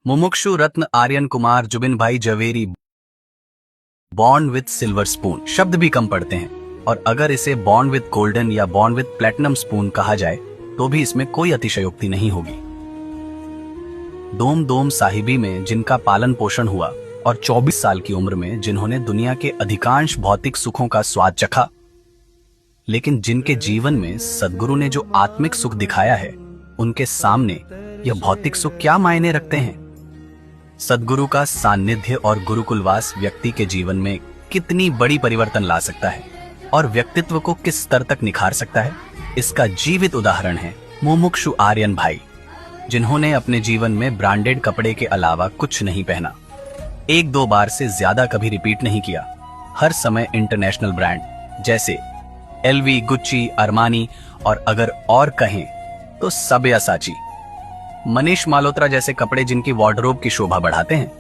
मुमुक्षु रत्न आर्यन कुमार जुबिन भाई Javeri born with silver spoon शब्द भी कम पड़ते हैं, और अगर इसे बॉर्न विथ गोल्डन या बॉर्न विथ प्लेटिनम स्पून कहा जाए तो भी इसमें कोई अतिशयोक्ति नहीं होगी। दोम दोम साहिबी में जिनका पालन पोषण हुआ और 24 साल की उम्र में जिन्होंने दुनिया के अधिकांश भौतिक सुखों का स्वाद चखा, लेकिन जिनके जीवन में सद्गुरु ने जो आत्मिक सुख दिखाया है, उनके सामने यह भौतिक सुख क्या मायने रखते हैं। सद्गुरु का सानिध्य और गुरुकुलवास व्यक्ति के जीवन में कितनी बड़ी परिवर्तन ला सकता है और व्यक्तित्व को किस स्तर तक निखार सकता है, इसका जीवित उदाहरण है मुमुक्षु आर्यन भाई, जिन्होंने अपने जीवन में ब्रांडेड कपड़े के अलावा कुछ नहीं पहना, एक दो बार से ज्यादा कभी रिपीट नहीं किया। हर समय इंटरनेशनल ब्रांड जैसे एलवी, गुच्ची, अरमानी और अगर और कहें तो सब्यासाची, मनीष माल्होत्रा जैसे कपड़े जिनकी वार्डरोब की शोभा बढ़ाते हैं।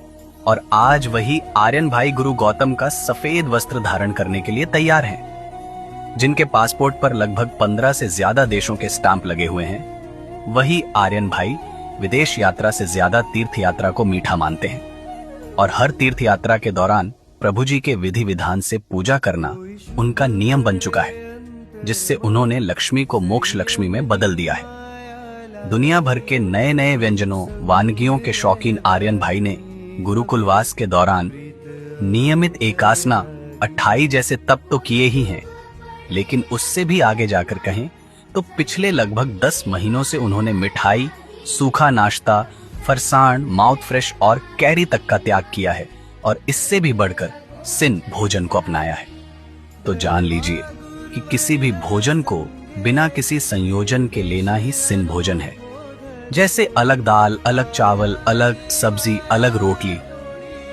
और आज वही आर्यन भाई गुरु गौतम का सफेद वस्त्र धारण करने के लिए तैयार हैं, जिनके पासपोर्ट पर लगभग 15 से ज्यादा देशों के स्टाम्प लगे हुए हैं। वही आर्यन भाई विदेश यात्रा से ज्यादा तीर्थ यात्रा को मीठा मानते हैं, और हर तीर्थ यात्रा के दौरान प्रभु जी के विधि विधान से पूजा करना उनका नियम बन चुका है, जिससे उन्होंने लक्ष्मी को मोक्ष लक्ष्मी में बदल दिया है। दुनिया भर के नए नए व्यंजनों वानगियों के शौकीन आर्यन भाई ने गुरुकुलवास के दौरान नियमित एकासना 28 जैसे तप तो किए ही हैं, लेकिन उससे भी आगे जाकर कहें तो पिछले लगभग 10 महीनों से उन्होंने मिठाई, सूखा नाश्ता, फरसाण, माउथ फ्रेश और कैरी तक का त्याग किया है, और इससे भी बढ़कर सिन भोजन को अपनाया है। तो जान लीजिए कि किसी भी भोजन को बिना किसी संयोजन के लेना ही सिन भोजन है। जैसे अलग दाल, अलग चावल, अलग सब्जी, अलग रोटली।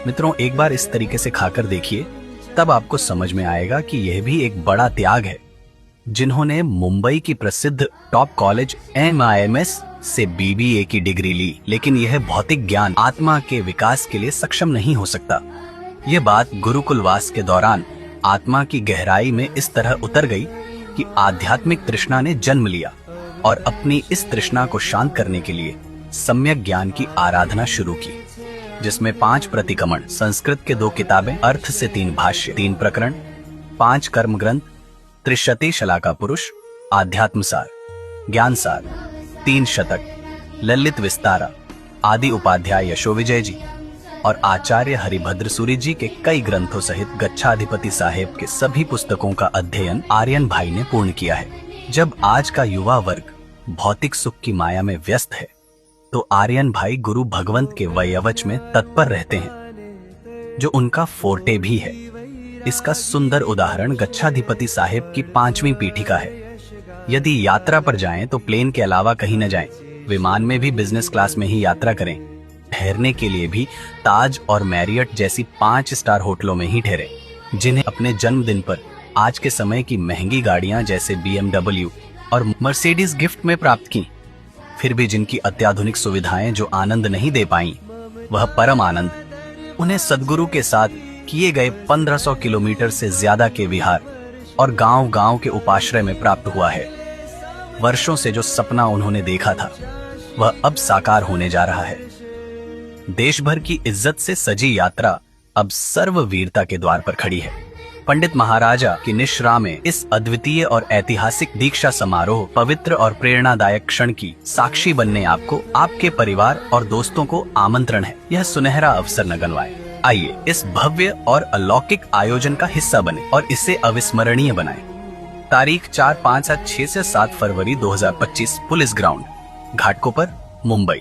मित्रों, एक बार इस तरीके से खाकर देखिए, तब आपको समझ में आएगा कि यह भी एक बड़ा त्याग है। जिन्होंने मुंबई की प्रसिद्ध टॉप कॉलेज MIMS से BBA की डिग्री ली, लेकिन यह भौतिक ज्ञान आत्मा के विकास के लिए सक्षम नहीं हो सकता। यह बात गुरुकुलवास के दौरान आत्मा की गहराई में इस तरह उतर गई कि आध्यात्मिक तृष्णा ने जन्म लिया, और अपनी इस तृष्णा को शांत करने के लिए सम्यक ज्ञान की आराधना शुरू की, जिसमें 5 प्रतिक्रमण, संस्कृत के 2 किताबें, अर्थ से 3 भाष्य, 3 प्रकरण, 5 कर्म ग्रंथ, त्रिशति शलाका पुरुष, आध्यात्मसार, ज्ञानसार, 3 शतक, ललित विस्तारा आदि उपाध्याय यशोविजय जी और आचार्य हरिभद्र सूरी जी के कई ग्रंथों सहित गच्छाधिपति साहेब के सभी पुस्तकों का अध्ययन आर्यन भाई ने पूर्ण किया है। जब आज का युवा वर्ग भौतिक सुख की माया में व्यस्त है, तो आर्यन भाई गुरु भगवंत के वयवच में तत्पर रहते हैं, जो उनका फोर्टे भी है। इसका सुंदर उदाहरण गच्छाधिपति साहेब की 5वीं पीठिका है। यदि यात्रा पर जाएं तो प्लेन के अलावा कहीं न जाएं, विमान में भी बिजनेस क्लास में ही यात्रा करें, ठहरने के लिए भी ताज और मैरियट जैसी 5 स्टार होटलों में ही ठहरे, जिन्हें अपने जन्मदिन पर आज के समय की महंगी गाड़ियां जैसे BMW और मर्सिडीज गिफ्ट में प्राप्त की। फिर भी जिनकी अत्याधुनिक सुविधाएं जो आनंद नहीं दे पाई, वह परम आनंद उन्हें सद्गुरु के साथ किए गए 1500 किलोमीटर से ज्यादा के विहार और गांव-गांव के उपाश्रय में प्राप्त हुआ है। वर्षों से जो सपना उन्होंने देखा था, वह अब साकार होने जा रहा है। देश भर की इज्जत से सजी यात्रा अब सर्ववीरता के द्वार पर खड़ी है। पंडित महाराजा की निश्रा में इस अद्वितीय और ऐतिहासिक दीक्षा समारोह, पवित्र और प्रेरणादायक क्षण की साक्षी बनने आपको, आपके परिवार और दोस्तों को आमंत्रण है। यह सुनहरा अवसर न गंवाए। आइए इस भव्य और अलौकिक आयोजन का हिस्सा बने और इसे अविस्मरणीय बनाएं। तारीख 4, 5, 6 से 7 फरवरी 2025, पुलिस ग्राउंड, घाटकोपर, मुंबई।